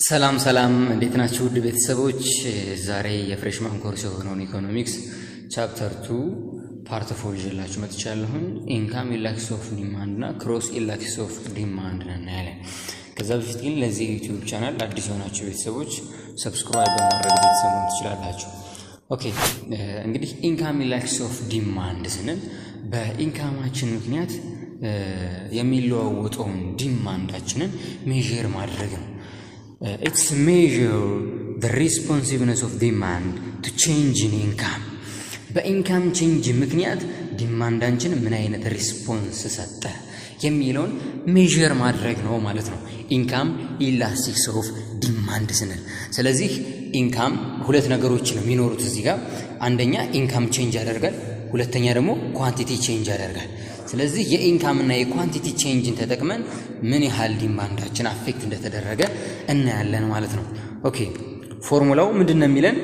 ሰላም ሰላም እንዴት ናችሁ ውድ ቤተሰቦች? ዛሬ የፍሬሽማን ኮርስ የሆነውን ኢኮኖሚክስ ቻፕተር 2 ፓርት 4 ይዤላችሁ መጥቻለሁ። ኢንካም ኢላክስ ኦፍ ዲማንድ እና ክሮስ ኢላክስ ኦፍ ዲማንድ እናያለን። ከዛ በፊት ግን ለዚህ ዩቲዩብ ቻናል አዲስ የሆናችሁ ቤተሰቦች ሰብስክራይብ በማድረግ ቤተሰብ መሆን ትችላላችሁ። ኦኬ እንግዲህ ኢንካም ኢላክስ ኦፍ ዲማንድ ስንል በኢንካማችን ምክንያት የሚለዋወጠውን ዲማንዳችንን ሜዠር ማድረግ ነው። It's measure the responsiveness of demand to change in income. በኢንካም ቼንጅ ምክንያት ዲማንዳችን ምን አይነት ሪስፖንስ ሰጠ የሚለውን ሜዠር ማድረግ ነው ማለት ነው። ኢንካም ኢላስቲክስ ኦፍ ዲማንድ ስንል ስለዚህ ኢንካም ሁለት ነገሮች ነው የሚኖሩት እዚህ ጋር። አንደኛ ኢንካም ቼንጅ ያደርጋል፣ ሁለተኛ ደግሞ ኳንቲቲ ቼንጅ ያደርጋል። ስለዚህ የኢንካም እና የኳንቲቲ ቼንጅን ተጠቅመን ምን ያህል ዲማንዳችን አፌክት እንደተደረገ እናያለን ማለት ነው። ኦኬ ፎርሙላው ምንድነው የሚለን?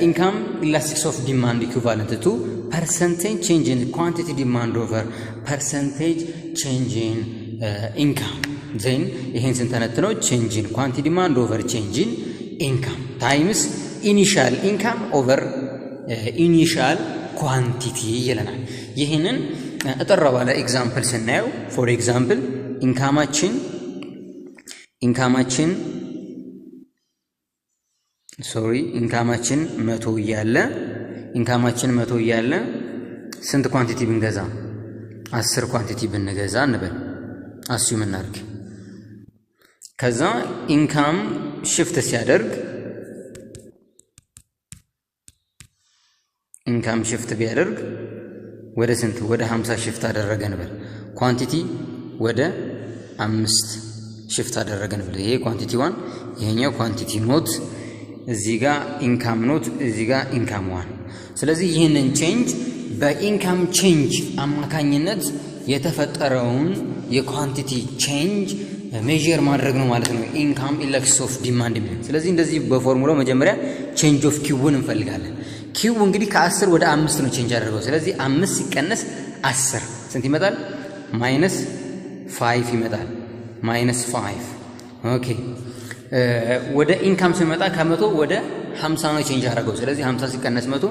ኢንካም ኢላስቲክስ ኦፍ ዲማንድ ኢኩቫለንት ቱ ፐርሰንቴጅ ቼንጅ ኢን ኳንቲቲ ዲማንድ ኦቨር ፐርሰንቴጅ ቼንጅ ኢን ኢንካም። ዜን ይሄን ስንተነትነው ቼንጅ ኢን ኳንቲቲ ዲማንድ ኦቨር ቼንጅ ኢን ኢንካም ታይምስ ኢኒሻል ኢንካም ኦቨር ኢኒሻል ኳንቲቲ ይለናል። ይሄንን እጠራ ባለ ኤግዛምፕል ስናየው ፎር ኤግዛምፕል ኢንካማችን 100 እያለ ስንት ኳንቲቲ ብንገዛ 10 ኳንቲቲ ብንገዛ እንበል አስዩም እናድርግ። ከዛ ኢንካም ሽፍት ሲያደርግ ኢንካም ሽፍት ቢያደርግ ወደ ስንት ወደ 50 ሽፍት አደረገ እንበል። ኳንቲቲ ወደ 5 ሽፍት አደረገ እንበል። ይሄ ኳንቲቲ 1 ይሄኛው ኳንቲቲ ኖት፣ እዚህ ጋር ኢንካም ኖት፣ እዚህ ጋር ኢንካም 1። ስለዚህ ይሄንን ቼንጅ በኢንካም ቼንጅ አማካኝነት የተፈጠረውን የኳንቲቲ ቼንጅ ሜዠር ማድረግ ነው ማለት ነው ኢንካም ኢላክስ ኦፍ ዲማንድ የሚለው። ስለዚህ እንደዚህ በፎርሙላው መጀመሪያ ቼንጅ ኦፍ ኪውን እንፈልጋለን። ኪው እንግዲህ ከ10 ወደ 5 ነው ቼንጅ አደረገው። ስለዚህ 5 ሲቀነስ 10 ስንት ይመጣል? -5 ይመጣል። -5 ኦኬ። ወደ ኢንካም ስንመጣ ከ100 ወደ 50 ነው ቼንጅ አደረገው። ስለዚህ 50 ሲቀነስ 100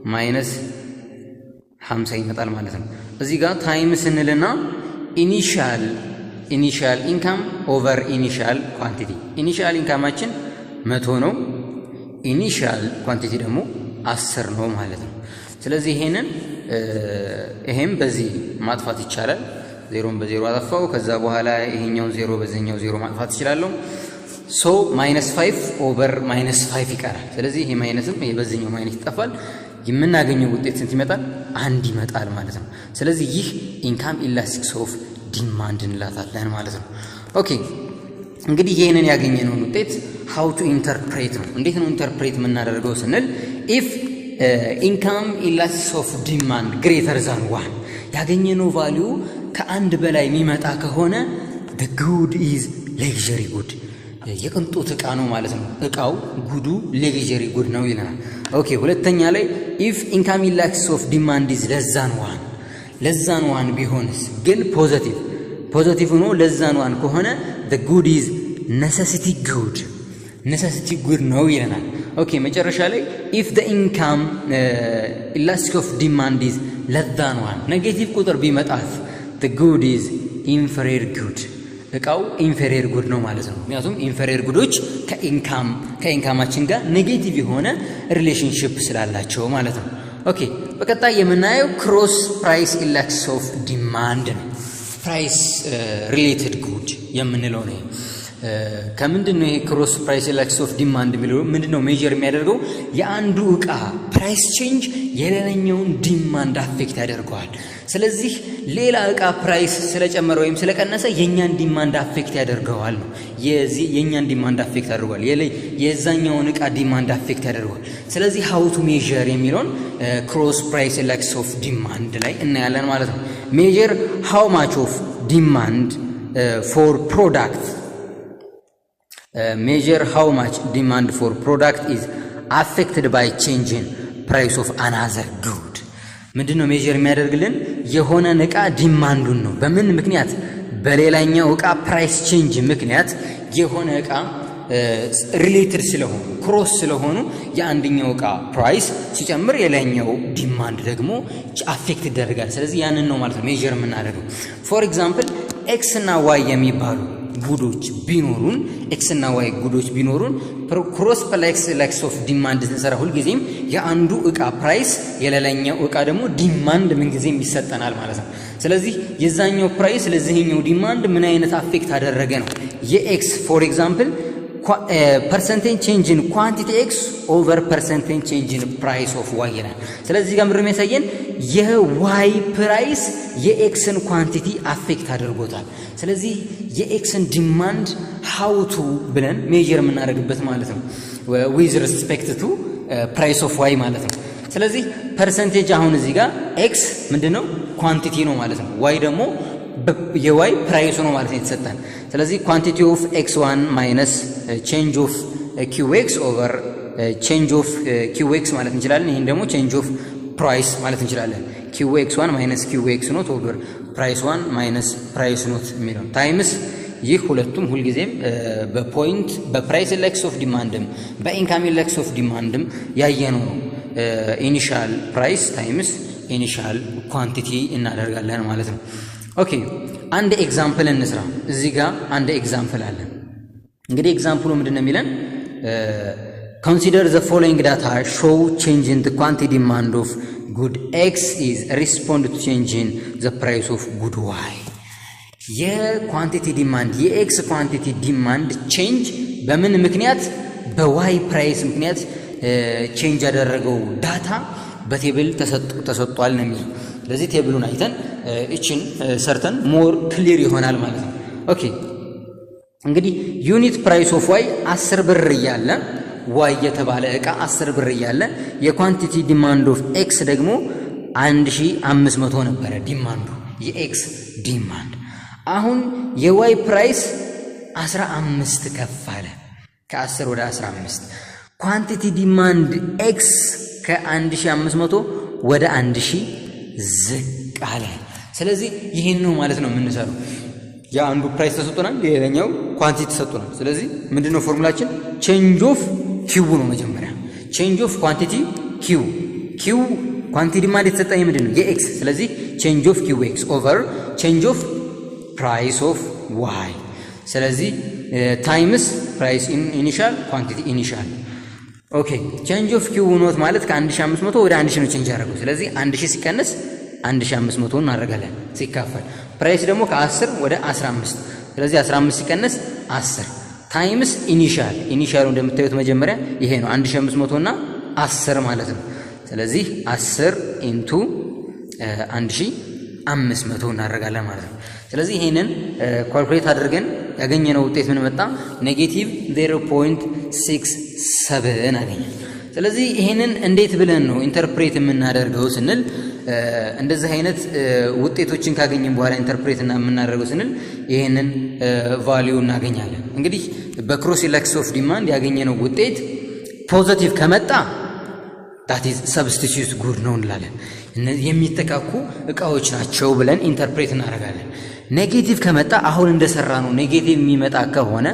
-50 ይመጣል ማለት ነው። እዚህ ጋር ታይም ስንልና ኢኒሻል ኢንካም ኦቨር ኢኒሻል ኳንቲቲ። ኢኒሻል ኢንካማችን 100 ነው፣ ኢኒሻል ኳንቲቲ ደግሞ 10 ነው ማለት ነው። ስለዚህ ይሄም በዚህ ማጥፋት ይቻላል። ዜሮን በዜሮ አጠፋው። ከዛ በኋላ ይሄኛውን ዜሮ በዚህኛው ዜሮ ማጥፋት ይችላልው። ሶ -5 ኦቨር -5 ይቀራል። ስለዚህ ይሄ ማይነስም ይሄ በዚህኛው ማይነስ ይጠፋል። የምናገኘው ውጤት ስንት ይመጣል? 1 ይመጣል ማለት ነው። ስለዚህ ይህ ኢንካም ኢላስቲክስ ኦፍ ዲማንድ እንላታለን ማለት ነው። ኦኬ እንግዲህ ይሄንን ያገኘነውን ውጤት ሃው ቱ ኢንተርፕሬት ነው። እንዴት ነው ኢንተርፕሬት የምናደርገው ስንል ኢፍ ኢንካም ኢላስቲክስ ኦፍ ዲማንድ ግሬተር ዛን 1 ያገኘነው ቫልዩ ከአንድ በላይ የሚመጣ ከሆነ the good is luxury good የቅንጦት ዕቃ ነው ማለት ነው። ዕቃው ጉዱ ሌግዠሪ ጉድ ነው ይለናል። ኦኬ ሁለተኛ ላይ ኢፍ ኢንካም ኢላክስ ኦፍ ዲማንድ ኢዝ ለዛን ዋን ቢሆንስ ግን ፖዚቲቭ ሆኖ ለዛን ዋን ከሆነ the good is necessity good ነው ይለናል። ኦኬ መጨረሻ ላይ if the income elastic of demand is less than 1 ኔጌቲቭ ቁጥር ቢመጣት the good is inferior good ዕቃው ኢንፌሪየር ጉድ ነው ማለት ነው። ምክንያቱም ኢንፌሪየር ጉዶች ከኢንካማችን ጋር ኔጌቲቭ የሆነ ሪሌሽንሺፕ ስላላቸው ማለት ነው። ኦኬ በቀጣይ የምናየው ክሮስ ፕራይስ ኢላክስ ኦፍ ዲማንድ ነው። ፕራይስ ሪሌትድ ጉድ የምንለው ነው። ከምንድነው ይሄ ክሮስ ፕራይስ ኢላክስ ኦፍ ዲማንድ የሚለው? ምንድነው ሜዠር የሚያደርገው? የአንዱ ዕቃ ፕራይስ ቼንጅ የሌላኛውን ዲማንድ አፌክት ያደርገዋል። ስለዚህ ሌላ ዕቃ ፕራይስ ስለጨመረ ወይም ስለቀነሰ የኛን ዲማንድ አፌክት ያደርገዋል ነው። የኛን ዲማንድ አፌክት ያደርገዋል፣ የዛኛውን ዕቃ ዲማንድ አፌክት ያደርገዋል። ስለዚህ ሃው ቱ ሜዠር የሚለውን ክሮስ ፕራይስ ኢላክስ ኦፍ ዲማንድ ላይ እናያለን ማለት ነው። ሜዠር ሃው ማች ኦፍ ዲማንድ ፎር ፕሮዳክት measure how much demand for product is affected by change in price of another good. ምንድነው ሜዠር የሚያደርግልን? የሆነ ዕቃ ዲማንዱን ነው። በምን ምክንያት? በሌላኛው ዕቃ ፕራይስ ቼንጅ ምክንያት የሆነ ዕቃ ሪሌትድ ስለሆኑ ክሮስ ስለሆኑ የአንደኛው እቃ ፕራይስ ሲጨምር የላይኛው ዲማንድ ደግሞ አፌክት ይደረጋል። ስለዚህ ያንን ነው ማለት ነው ሜጀር የምናደርገው። ፎር ኤግዛምፕል ኤክስ እና ዋይ የሚባሉ ጉዶች ቢኖሩን ኤክስ እና ዋይ ጉዶች ቢኖሩን ክሮስ ፕሌክስ ኦፍ ዲማንድ ስንሰራ ሁልጊዜም የአንዱ እቃ ፕራይስ የሌላኛው እቃ ደግሞ ዲማንድ ምንጊዜም ይሰጠናል ማለት ነው። ስለዚህ የዛኛው ፕራይስ ለዚህኛው ዲማንድ ምን አይነት አፌክት አደረገ ነው የኤክስ ፎር ኤግዛምፕል percentage change in quantity x over percentage change in price of y ይላል። ስለዚህ ጋር ምንም ያሳየን የy ፕራይስ የኤክስን ኳንቲቲ አፌክት አድርጎታል። ስለዚህ የኤክስን ዲማንድ how to ብለን ሜጀር የምናደርግበት ማለት ነው with respect to price of y ማለት ነው። ስለዚህ ፐርሰንቴጅ አሁን እዚህ ጋር ኤክስ ምንድነው ኳንቲቲ ነው ማለት ነው። y ደግሞ የዋይ ፕራይስ ነው ማለት ነው የተሰጠን። ስለዚህ ኳንቲቲ ኦፍ x1 ማይነስ ቼንጅ ኦፍ qx ኦቨር ቼንጅ ኦፍ qx ማለት እንችላለን። ይሄን ደግሞ ቼንጅ ኦፍ ፕራይስ ማለት እንችላለን። qx1 ማይነስ qx ኖት ኦቨር ፕራይስ 1 ማይነስ ፕራይስ ኖት የሚለው ታይምስ ይህ ሁለቱም ሁልጊዜም በፖይንት በፕራይስ ኢንዴክስ ኦፍ ዲማንድም በኢንካም ኢንዴክስ ኦፍ ዲማንድም ያየነው ነው። ኢኒሻል ፕራይስ ታይምስ ኢኒሻል ኳንቲቲ እናደርጋለን ማለት ነው። ኦኬ አንድ ኤግዛምፕል እንስራ። እዚህ ጋር አንድ ኤግዛምፕል አለ። እንግዲህ ኤግዛምፕሉ ምንድነው የሚለን consider the following data show change in the quantity demand of good x is respond to change in the price of good y የኳንቲቲ ዲማንድ የኤክስ ኳንቲቲ ዲማንድ ቼንጅ በምን ምክንያት በዋይ ፕራይስ ምክንያት ቼንጅ ያደረገው ዳታ በቴብል ተሰጥቷል ነው የሚለው። ለዚህ ቴብሉን አይተን እቺን ሰርተን ሞር ክሊር ይሆናል ማለት ነው። ኦኬ እንግዲህ ዩኒት ፕራይስ ኦፍ ዋይ 10 ብር እያለ ዋይ የተባለ እቃ 10 ብር እያለ የኳንቲቲ ዲማንድ ኦፍ ኤክስ ደግሞ 1500 ነበረ ዲማንዱ የኤክስ ዲማንድ። አሁን የዋይ ፕራይስ 15 ከፍ አለ ከ10 ወደ 15 ኳንቲቲ ዲማንድ ኤክስ ከ1500 ወደ 1000 ዝቅ አለ። ስለዚህ ይሄን ነው ማለት ነው የምንሰራው። የአንዱ ፕራይስ ተሰጥቶናል፣ የሌላኛው ኳንቲቲ ተሰጥቶናል። ስለዚህ ምንድነው ፎርሙላችን? ቼንጅ ኦፍ ኪው ነው መጀመሪያ። ቼንጅ ኦፍ ኳንቲቲ ኪው ኳንቲቲ ዲማንድ የተሰጠኝ ምንድነው? የኤክስ። ስለዚህ ቼንጅ ኦፍ ኪው ኤክስ ኦቨር ቼንጅ ኦፍ ፕራይስ ኦፍ ዋይ። ስለዚህ ታይምስ ፕራይስ ኢኒሻል ኳንቲቲ ኢኒሻል። ኦኬ ቼንጅ ኦፍ ኪው ኖት ማለት ከ1500 ወደ 1000 ነው ቼንጅ ያደረገው። ስለዚህ 1000 ሲቀነስ 1500 እናደርጋለን ሲካፈል ፕራይስ ደግሞ ከ10 ወደ 15 ስለዚህ 15 ሲቀነስ 10 ታይምስ ኢኒሻሉ እንደምታዩት መጀመሪያ ይሄ ነው 1500 እና 10 ማለት ነው። ስለዚህ 10 ኢንቱ 1500 እናደርጋለን ማለት ነው። ስለዚህ ይሄንን ካልኩሌት አድርገን ያገኘነው ውጤት ምን መጣ? ኔጌቲቭ 0.67 አገኘን። ስለዚህ ይሄንን እንዴት ብለን ነው ኢንተርፕሬት የምናደርገው ስንል እንደዚህ አይነት ውጤቶችን ካገኘን በኋላ ኢንተርፕሬት እና የምናደርገው ስንል ይሄንን ቫልዩ እናገኛለን። እንግዲህ በክሮስ ኢንዴክስ ኦፍ ዲማንድ ያገኘነው ውጤት ፖዚቲቭ ከመጣ that is substitute good ነው እንላለን። የሚተካኩ እቃዎች ናቸው ብለን ኢንተርፕሬት እናደርጋለን። ኔጌቲቭ ከመጣ አሁን እንደሰራ ነው ኔጌቲቭ የሚመጣ ከሆነ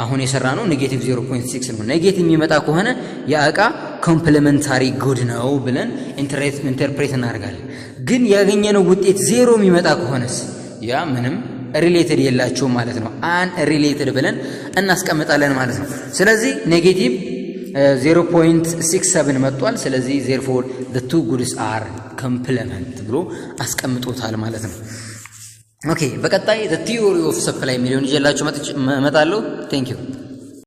አሁን የሰራ ነው ኔጌቲቭ 0.6 ነው። ኔጌቲቭ የሚመጣ ከሆነ ያ እቃ ኮምፕሊመንታሪ ጉድ ነው ብለን ኢንተርፕሬት እናደርጋለን። ግን ያገኘነው ውጤት 0 የሚመጣ ከሆነስ ያ ምንም ሪሌትድ የላቸው ማለት ነው። አን ሪሌትድ ብለን እናስቀምጣለን ማለት ነው። ስለዚህ ኔጌቲቭ 0.67 መጥቷል። ስለዚህ therefore the two goods are complement ብሎ አስቀምጦታል ማለት ነው። ኦኬ በቀጣይ the theory of supply ሚሊዮን ይዤላችሁ መጣለሁ። ቴንክ ዩ